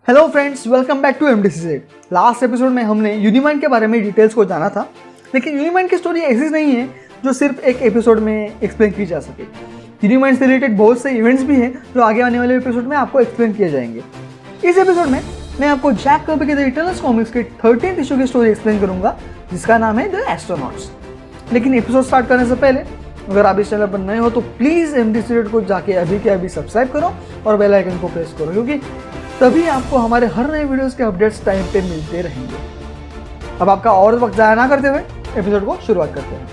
Hello friends, welcome back to MDCZ। Last episode में हमने यूनिमाइंड के बारे में डिटेल्स को जाना था, लेकिन यूनिमाइंड की स्टोरी ऐसी नहीं है जो सिर्फ एक एपिसोड में एक्सप्लेन की जा सके। यूनिमाइंड से रिलेटेड बहुत से इवेंट्स भी हैं जो आगे आने वाले एपिसोड में आपको एक्सप्लेन किए जाएंगे। इस एपिसोड में मैं आपको जैक कर्बी के द इटर्नल्स कॉमिक्स के 13th इशू की स्टोरी एक्सप्लेन करूंगा, जिसका नाम है द एस्ट्रोनॉट्स। लेकिन एपिसोड स्टार्ट करने से पहले अगर आप इस चैनल पर नए हो तो प्लीज़ MDCZ को जाके अभी के अभी सब्सक्राइब करो और बेल आइकन को प्रेस करो, क्योंकि तभी आपको हमारे हर नए वीडियोस के अपडेट्स टाइम पे मिलते रहेंगे। अब आपका और वक्त ज़ाया ना करते हुए एपिसोड को शुरुआत करते हैं।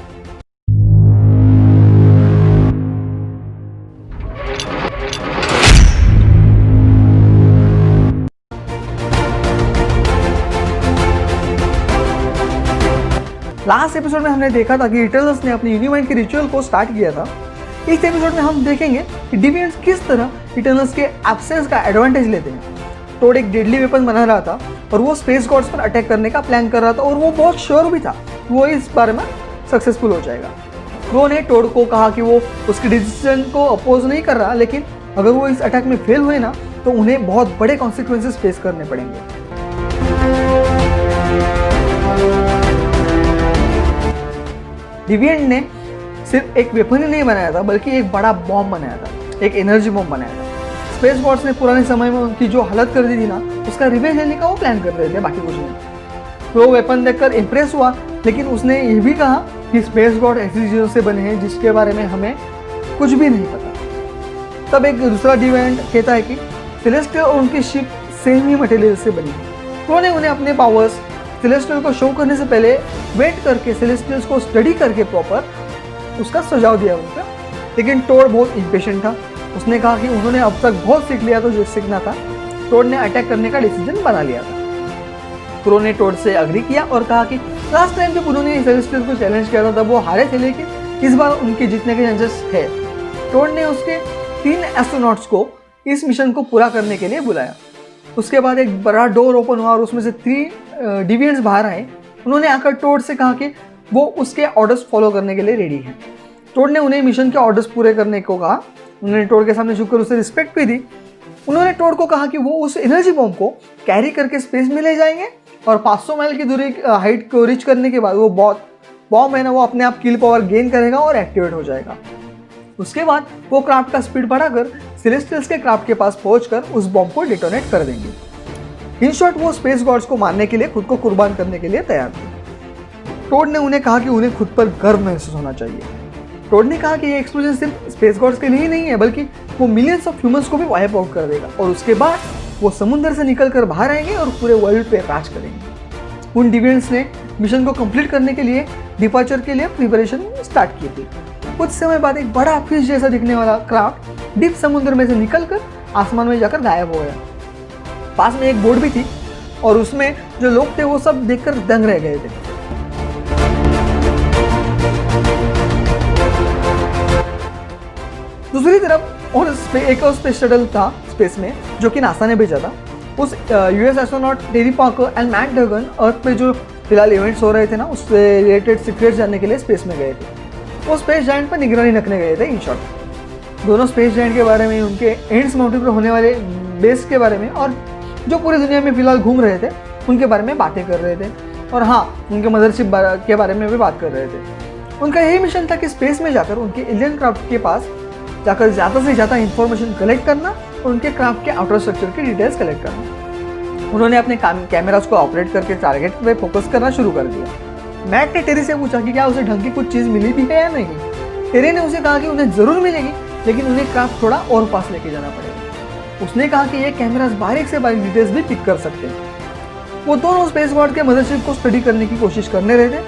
लास्ट एपिसोड में हमने देखा था कि इटर्नल्स ने अपनी यूनिमाइंड के रिचुअल को स्टार्ट किया था। इस एपिसोड में हम देखेंगे कि डिविएंट्स किस तरह इटर्नल्स के एब्सेंस का एडवांटेज लेते हैं। टोड एक डेडली वेपन बना रहा था और वो स्पेस गॉड्स पर अटैक करने का प्लान कर रहा था, और वो बहुत श्योर भी था वो इस बारे में सक्सेसफुल हो जाएगा। क्रो ने टोड को कहा कि वो उसके डिसीजन को अपोज नहीं कर रहा, लेकिन अगर वो इस अटैक में फेल हुए ना तो उन्हें बहुत बड़े कॉन्सिक्वेंसेस फेस करने पड़ेंगे। डिविएंट ने सिर्फ एक वेपन ही नहीं बनाया था, बल्कि एक बड़ा बॉम्ब बनाया था, एक एनर्जी बॉम्ब बनाया था। स्पेस गॉड्स ने पुराने समय में उनकी जो हालत कर दी थी ना, उसका रिवेंज लेने का वो प्लान कर रहे थे, बाकी कुछ नहीं। वो वेपन देखकर इम्प्रेस हुआ, लेकिन उसने ये भी कहा कि स्पेस गॉड ऐसी चीज़ों से बने हैं जिसके बारे में हमें कुछ भी नहीं पता। तब एक दूसरा डिवेंट कहता है कि सेलेस्टियल और उनकी शिप सेम ही मटेरियल से बनी है। उन्होंने उन्हें अपने पावर्स सेलेस्टियल को शो करने से पहले वेट करके सेलेस्टियल्स को स्टडी करके प्रॉपर उसका सुझाव दिया उनको। लेकिन टोड बहुत इम्पेशेंट था। उसने कहा कि उन्होंने अब तक बहुत सीख लिया, तो जो सीखना था टोड ने अटैक करने का डिसीजन बना लिया था। क्रो ने टोड से अग्री किया और कहा कि लास्ट टाइम जब उन्होंने सेलेस्टियल्स को चैलेंज किया था तब वो हारे थे, लेकिन इस बार उनके जीतने के चांसेस है। टोड ने उसके 3 एस्ट्रोनॉट्स को इस मिशन को पूरा करने के लिए बुलाया। उसके बाद एक बड़ा डोर ओपन हुआ और उसमें से 3 डिविएंट्स बाहर आए। उन्होंने आकर टोड से कहा कि वो उसके ऑर्डर्स फॉलो करने के लिए रेडी हैं। टोड ने उन्हें मिशन के ऑर्डर्स पूरे करने को कहा। उन्होंने टोड के सामने झुककर उसे रिस्पेक्ट भी दी। उन्होंने टोड को कहा कि वो उस एनर्जी बॉम्ब को कैरी करके स्पेस में ले जाएंगे और 500 माइल की दूरी हाइट को रीच करने के बाद वो बॉम्ब है ना, वो अपने आप किल पावर गेन करेगा और एक्टिवेट हो जाएगा। उसके बाद वो क्राफ्ट का स्पीड बढ़ाकर सेलेस्टियल्स के क्राफ्ट के पास पहुंचकर उस बॉम्ब को डिटोनेट कर देंगे। इन शॉर्ट वो स्पेस गॉड्स को मारने के लिए खुद को कुर्बान करने के लिए तैयार थे। टोड ने उन्हें कहा कि उन्हें खुद पर गर्व महसूस होना चाहिए। टोड ने कहा कि ये एक्सप्लोजन सिर्फ स्पेस गॉड्स के लिए ही नहीं है, बल्कि वो मिलियंस ऑफ ह्यूमंस को भी वाइप आउट कर देगा, और उसके बाद वो समुद्र से निकलकर बाहर आएंगे और पूरे वर्ल्ड पे राज करेंगे। उन डिविएंट्स ने मिशन को कंप्लीट करने के लिए डिपार्चर के लिए प्रिपरेशन स्टार्ट की थी। कुछ समय बाद एक बड़ा फिश जैसा दिखने वाला क्राफ्ट डीप समुद्र में से निकलकर आसमान में जाकर गायब हो गया। पास में एक बोट भी थी और उसमें जो लोग थे वो सब देखकर दंग रह गए थे। दूसरी तरफ और एक और स्पेस शटल था स्पेस में, जो कि नासा ने भेजा था। उस US astronaut Terry Parker and Matt Duggan earth पे जो फिलहाल इवेंट्स हो रहे थे ना, उससे रिलेटेड सीक्रेट्स जानने के लिए स्पेस में गए थे। वो स्पेस जायंट पर निगरानी रखने गए थे। इन शॉर्ट दोनों स्पेस जायंट के बारे में, उनके एंड्स माउंटेन पर होने वाले बेस के बारे में और जो पूरी दुनिया में फिलहाल घूम रहे थे उनके बारे में बातें कर रहे थे, और हाँ, उनके मदरशिप के बारे में भी बात कर रहे थे। उनका यही मिशन था कि स्पेस में जाकर उनके एलियन क्राफ्ट के पास जाकर ज़्यादा से ज़्यादा इंफॉर्मेशन कलेक्ट करना और उनके क्राफ्ट के आउटर स्ट्रक्चर की डिटेल्स कलेक्ट करना। उन्होंने अपने कैमरास को ऑपरेट करके टारगेट पे फोकस करना शुरू कर दिया। मैट ने टेरी से पूछा कि क्या उसे ढंग की कुछ चीज़ मिली भी है या नहीं। टेरी ने उसे कहा कि उन्हें ज़रूर मिलेगी, लेकिन उन्हें क्राफ्ट थोड़ा और पास लेके जाना पड़ेगा। उसने कहा कि ये कैमरास बारीक से बारीक डिटेल्स भी पिक कर सकते हैं। वो दोनों स्पेस गॉड के मदरशिप को स्टडी करने की कोशिश करने रहे थे,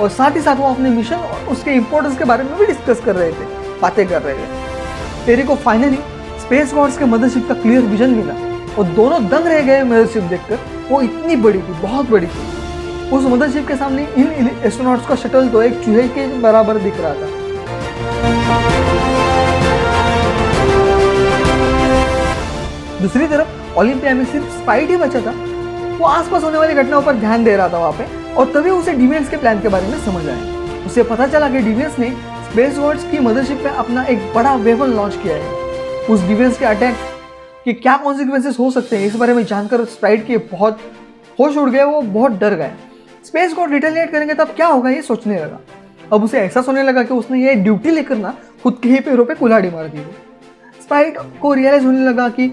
और साथ ही साथ वो अपने मिशन और उसके इंपॉर्टेंस के बारे में भी डिस्कस कर रहे थे, बातें कर रहे थे। टेरी को फाइनली स्पेस गॉड्स के मदरशिप का क्लियर विजन मिला और दोनों दंग रह गए मदरशिप देखकर। वो इतनी बड़ी थी, बहुत बड़ी थी। उस मदरशिप के सामने इन एस्ट्रोनॉट्स का शटल तो एक चूहे के बराबर दिख रहा था। दूसरी तरफ ओलंपिया में सिर्फ स्पाइट ही बचा था। वो आसपास होने वाली घटनाओं पर ध्यान दे रहा था वहाँ पे, और तभी उसे डिविएंट्स के प्लान के बारे में समझ आया। उसे पता चला कि डिविएंट्स ने स्पेस गॉड्स की मदरशिप पे अपना एक बड़ा वेपन लॉन्च किया है। उस डिविएंट्स के अटैक कि क्या कॉन्सिक्वेंसेस हो सकते हैं, इस बारे में जानकर स्प्राइट के बहुत होश उड़ गए, वो बहुत डर गए। स्पेस गॉड रिटेलिएट करेंगे तब क्या होगा ये सोचने लगा। अब उसे एहसास होने लगा कि उसने ये ड्यूटी लेकर ना खुद के ही पैरों पे कुल्हाड़ी मार दी। स्प्राइट को रियलाइज होने लगा कि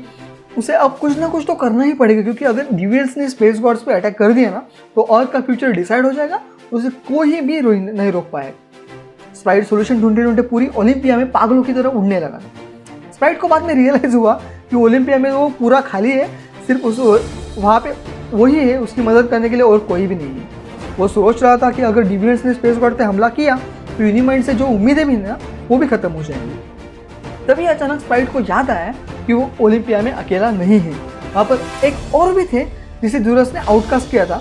उसे अब कुछ ना कुछ तो करना ही पड़ेगा, क्योंकि अगर डिवियंस ने स्पेस गॉड्स पे अटैक कर दिया ना तो अर्थ का फ्यूचर डिसाइड हो जाएगा, उसे कोई भी नहीं रोक पाएगा। स्प्राइट सोल्यूशन ढूंढते ढूंढते पूरी ओलंपिया में पागलों की तरह उड़ने लगा। स्प्राइट को बाद में रियलाइज हुआ कि ओलंपिया में वो पूरा खाली है, सिर्फ उस वहाँ पे वही है, उसकी मदद करने के लिए और कोई भी नहीं है। वो सोच रहा था कि अगर डिवियंस ने स्पेस गॉड पे हमला किया तो यूनिमाइंड से जो उम्मीदें भी ना वो भी खत्म हो जाएंगी। तभी अचानक स्प्राइट को याद आया कि वो ओलंपिया में अकेला नहीं है, वहाँ पर एक और भी थे जिसे ज़्यूरस ने आउटकास्ट किया था।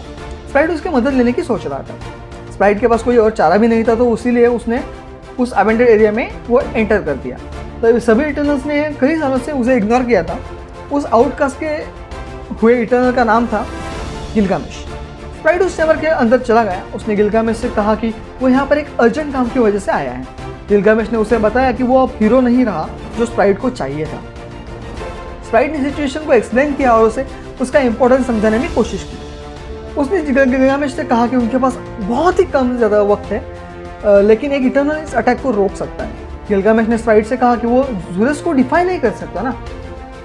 स्प्राइट उसकी मदद लेने की सोच रहा था। स्प्राइट के पास कोई और चारा भी नहीं था, तो इसीलिए उसने उस अबेंडेड एरिया में वो एंटर कर दिया। तो सभी इटर्नल्स ने कई सालों से उसे इग्नोर किया था। उस आउटकास्ट के हुए इटर्नल का नाम था गिलगामेश। स्प्राइट उस चैम्बर के अंदर चला गया। उसने गिलगामेश से कहा कि वो यहाँ पर एक अर्जेंट काम की वजह से आया है। गिलगामेश ने उसे बताया कि वो अब हीरो नहीं रहा जो स्प्राइट को चाहिए था। स्प्राइट ने सिचुएशन को एक्सप्लेन किया और उसे उसका इंपॉर्टेंस समझाने की कोशिश की। उसने गिलगामेश से कहा कि उनके पास बहुत ही कम ज़्यादा वक्त है, लेकिन एक इटर्नल इस अटैक को रोक सकता है। गिलगामेश ने स्प्राइट से कहा कि वो ज़्यूरस को डिफाई नहीं कर सकता ना।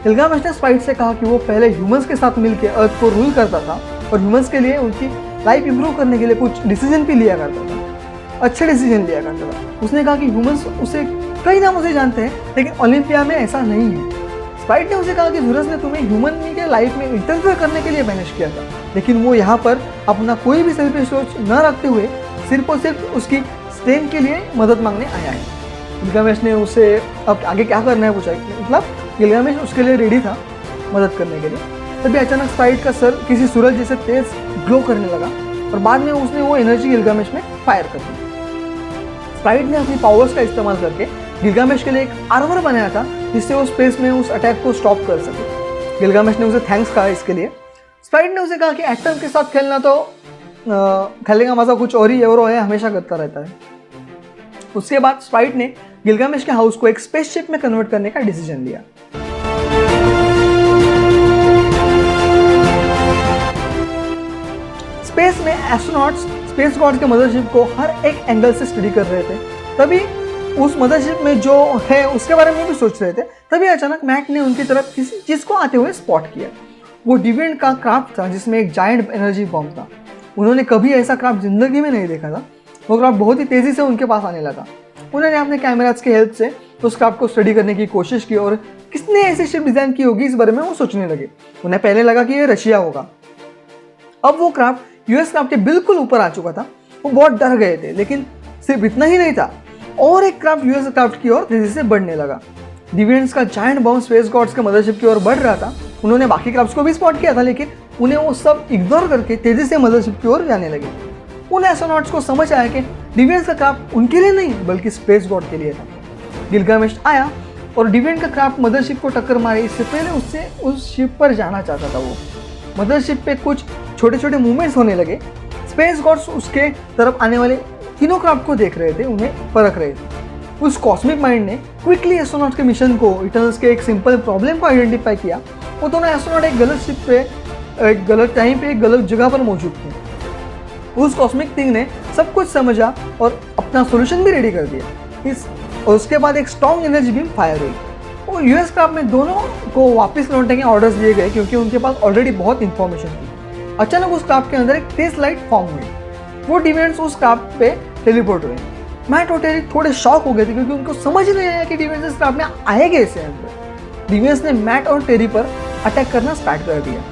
गिलगामेश ने स्प्राइट से कहा कि वो पहले ह्यूमंस के साथ मिलकर अर्थ को रूल करता था और ह्यूमंस के लिए उनकी लाइफ इंप्रूव करने के लिए कुछ डिसीजन भी लिया करता था, अच्छे डिसीजन लिया करता था। उसने कहा कि ह्यूमंस उसे कई नामों से जानते हैं, लेकिन ओलंपिया में ऐसा नहीं है। स्प्राइट ने उसे कहा कि ज़्यूरस ने तुम्हें ह्यूमन के लाइफ में इंटरफेयर करने के लिए बैनिश किया था, लेकिन वो यहाँ पर अपना कोई भी सेल्फिश सोच न रखते हुए सिर्फ और सिर्फ उसकी स्टेन के लिए मदद मांगने आया है। गिलगामेश ने उसे अब आगे क्या करना है पूछा, मतलब गिलगामेश उसके लिए रेडी था मदद करने के लिए। तभी अचानक स्प्राइट का सर किसी सूरज जैसे तेज ग्लो करने लगा और बाद में उसने वो एनर्जी गिलगामेश में फायर कर दी। स्प्राइट ने अपनी पावर्स का इस्तेमाल करके गिलगामेश के लिए एक आर्मर बनाया था जिससे वो स्पेस में उस अटैक को स्टॉप कर सके। गिलगामेश ने उसे थैंक्स कहा इसके लिए। स्प्राइट ने उसे कहा कि एटम के साथ खेलना तो खेलने का मजा कुछ और ही है और वो हमेशा करता रहता है। उसके बाद स्प्राइट ने गिलगामेश के हाउस को एक स्पेसशिप में कन्वर्ट करने का डिसीजन लिया। स्पेस में एस्ट्रोनॉट्स स्पेस गॉड के मदरशिप को हर एक एंगल से स्टडी कर रहे थे। तभी उस मदरशिप में जो है उसके बारे में भी सोच रहे थे। तभी अचानक मैट ने उनकी तरफ किसी चीज को आते हुए स्पॉट किया। वो डिविएंट का क्राफ्ट था जिसमें एक जायंट एनर्जी बॉम्ब था। उन्होंने कभी ऐसा क्राफ्ट जिंदगी में नहीं देखा था। वो क्राफ्ट बहुत ही तेजी से उनके पास आने लगा। उन्होंने अपने कैमराज की हेल्प से उस क्राफ्ट को स्टडी करने की कोशिश की और किसने ऐसी शिप डिजाइन की होगी इस बारे में वो सोचने लगे। उन्हें पहले लगा कि ये रशिया होगा। अब वो क्राफ्ट यूएस क्राफ्ट के बिल्कुल ऊपर आ चुका था। वो बहुत डर गए थे, लेकिन सिर्फ इतना ही नहीं था, और एक क्राफ्ट यूएस क्राफ्ट की ओर तेजी से बढ़ने लगा। डिविएंट्स का जायंट बॉम्ब स्पेस गॉड्स के मदरशिप की ओर बढ़ रहा था। उन्होंने बाकी क्राफ्ट्स को भी स्पॉट किया था, लेकिन उन्हें वो सब इग्नोर करके तेजी से मदरशिप की ओर जाने लगे। उन एस्ट्रोनॉट्स को समझ आया कि डिविएंट्स का क्राफ्ट उनके लिए नहीं बल्कि स्पेस गॉड के लिए था। गिलगामेश आया और डिविएंट का क्राफ्ट मदरशिप को टक्कर मारी। इससे पहले उससे उस शिप पर जाना चाहता था। वो मदरशिप पे कुछ छोटे छोटे मूवमेंट्स होने लगे। स्पेस गॉड्स उसके तरफ आने वाले तीनों क्राफ्ट को देख रहे थे, उन्हें परख रहे थे। उस कॉस्मिक माइंड ने क्विकली एस्ट्रोनॉट के मिशन को, इटर्नल्स के एक सिंपल प्रॉब्लम को आइडेंटिफाई किया। वो दोनों एस्ट्रोनॉट एक गलत शिप पे, एक गलत टाइम पे, एक गलत जगह पर मौजूद थे। उस कॉस्मिक थिंग ने सब कुछ समझा और अपना सॉल्यूशन भी रेडी कर दिया। और उसके बाद एक स्ट्रॉन्ग एनर्जी बीम फायर हुई। वो यूएस क्राफ्ट में दोनों को वापस लौटने के ऑर्डर्स दिए गए क्योंकि उनके पास ऑलरेडी बहुत इंफॉर्मेशन थी। अचानक उस क्राफ्ट के अंदर एक तेज लाइट फॉर्म हुई। वो डिविएंट्स उस क्राफ्ट पे टेलीपोर्ट हुए। मैट और टेरी थोड़े शॉक हो गए थे क्योंकि उनको समझ नहीं आया कि डिविएंट्स इस क्राफ्ट में आए कैसे अंदर। डिविएंट्स ने मैट और टेरी पर अटैक करना स्टार्ट कर दिया।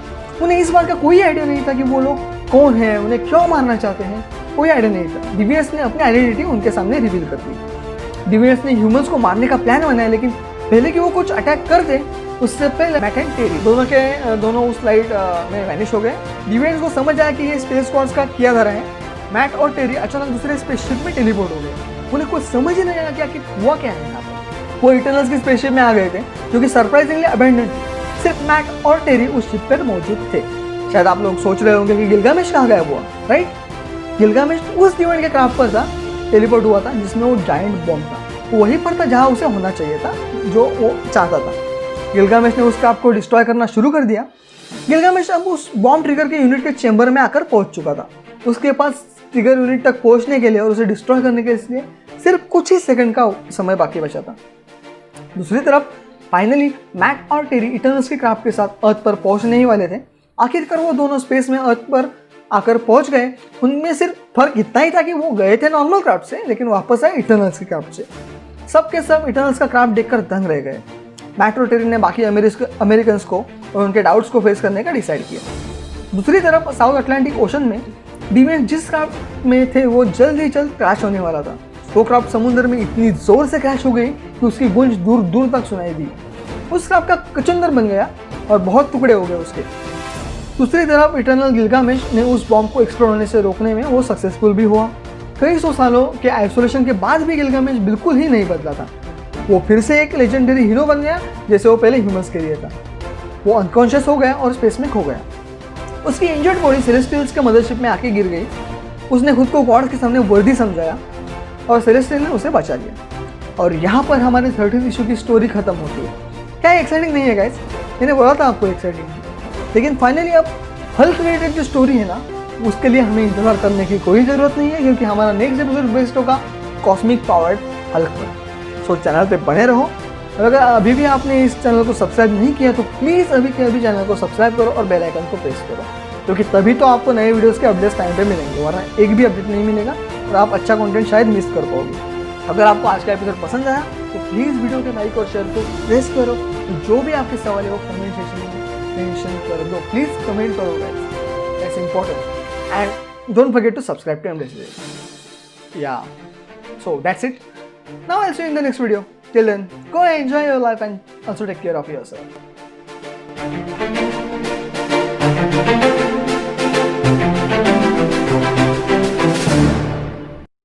उन्हें इस बार का कोई आइडिया नहीं था कि वो लोग कौन है, उन्हें क्यों मारना चाहते हैं, कोई आइडिया नहीं था। डिविएंट्स ने अपनी आइडेंटिटी उनके सामने रिवील कर दी। डिविएंट्स ने ह्यूमंस को मारने का प्लान बनाया, लेकिन पहले कि वो कुछ अटैक कर दे उससे पहले मैट एंड टेरी दोनों उस लाइट में वैनिश हो गए। डिविएंट्स को समझ आया कि ये स्पेस गॉड्स का किया धरा है। मैट और टेरी अचानक दूसरे स्पेसशिप में टेलीपोर्ट हो गए। उन्हें कुछ समझ ही नहीं आया कि आखिर हुआ क्या है यहाँ पर। वो इटर्नल्स की स्पेसशिप में आ गए थे जो कि सरप्राइजिंगली अबैंडन थी। सिर्फ मैट और टेरी उस शिप पर मौजूद थे। शायद आप लोग सोच रहे होंगे कि गिलगामेश कहाँ गायब हुआ, राइट? गिलगामेश उस डिवाइड के क्राफ्ट पर था, टेलीपोर्ट हुआ था जिसमें वो जायंट बॉम्ब था। वो वहीं पर था जहाँ उसे होना चाहिए था, जो वो चाहता था। गिलगामेश ने उस क्राफ्ट को डिस्ट्रॉय करना शुरू कर दिया। गिलगामेश अब उस बॉम्ब ट्रिगर के यूनिट के चेंबर में आकर पहुंच चुका था। उसके पास ट्रिगर यूनिट तक पहुंचने के लिए और उसे डिस्ट्रॉय करने के लिए सिर्फ कुछ ही सेकंड का समय बाकी बचा था। दूसरी तरफ फाइनली मैट और टेरी इटर्नल्स के क्राफ्ट के साथ अर्थ पर पहुंचने ही वाले थे। आखिरकार वो दोनों स्पेस में अर्थ पर आकर पहुंच गए। उनमें सिर्फ फर्क इतना ही था कि वो गए थे नॉर्मल क्राफ्ट से, लेकिन वापस आए इटर्नल्स के क्राफ्ट से। सबके सब इटर्नल्स का क्राफ्ट देखकर दंग रह गए। मैट और टेरी ने बाकी अमेरिकन्स को और उनके डाउट्स को फेस करने का डिसाइड किया। दूसरी तरफ साउथ अटलांटिक ओशन में डिविएंट जिस क्राफ्ट में थे वो जल्द ही जल्द क्रैश होने वाला था। वो क्राफ्ट समुद्र में इतनी जोर से क्रैश हो गई कि उसकी गूंज दूर दूर तक सुनाई दी। उस क्राफ्ट का कचुंदर बन गया और बहुत टुकड़े हो गए उसके। दूसरी तरफ इटर्नल गिलगामेश ने उस बॉम्ब को एक्सप्लोड होने से रोकने में वो सक्सेसफुल भी हुआ। कई सौ सालों के आइसोलेशन के बाद भी गिलगामेश बिल्कुल ही नहीं बदला था। वो फिर से एक लेजेंडरी हीरो बन गया जैसे वो पहले ह्यूमंस के लिए था। वो अनकॉन्शियस हो गया और स्पेस में खो गया। उसकी इंजर्ड बॉडी सेलेस्टियल्स के मदरशिप में आके गिर गई। उसने खुद को गॉड्स के सामने वर्दी समझाया और सेलेस्टियल ने उसे बचा लिया। और यहाँ पर हमारे 30th इशू की स्टोरी खत्म होती है। क्या एक्साइटिंग नहीं है गाइस? मैंने बोला था आपको एक्साइटिंग, लेकिन फाइनली अब हल्क रिलेटेड जो स्टोरी है ना, उसके लिए हमें इंतजार करने की कोई ज़रूरत नहीं है, क्योंकि हमारा नेक्स्ट एपिसोड बेस्ड होगा कॉस्मिक पावर्ड हल्क पर। सो चैनल पे बने रहो। और अगर अभी भी आपने इस चैनल को सब्सक्राइब नहीं किया तो प्लीज़ अभी के अभी चैनल को सब्सक्राइब करो और बेल आइकन को प्रेस करो, क्योंकि तभी तो आपको नए वीडियोस के अपडेट्स टाइम पे मिलेंगे, वरना एक भी अपडेट नहीं मिलेगा और आप अच्छा कंटेंट शायद मिस कर पाओगे। अगर आपको आज का एपिसोड पसंद आया तो प्लीज़ वीडियो के लाइक और शेयर को प्रेस करो। जो भी आपके सवाल है वो कमेंट सेक्शन में मेंशन कर दो। प्लीज़ कमेंट करो guys, that's important. And don't forget to subscribe to एमडेस। या so that's it. Now I'll see you in the next video. Till then, go enjoy your life and also take care of yourself.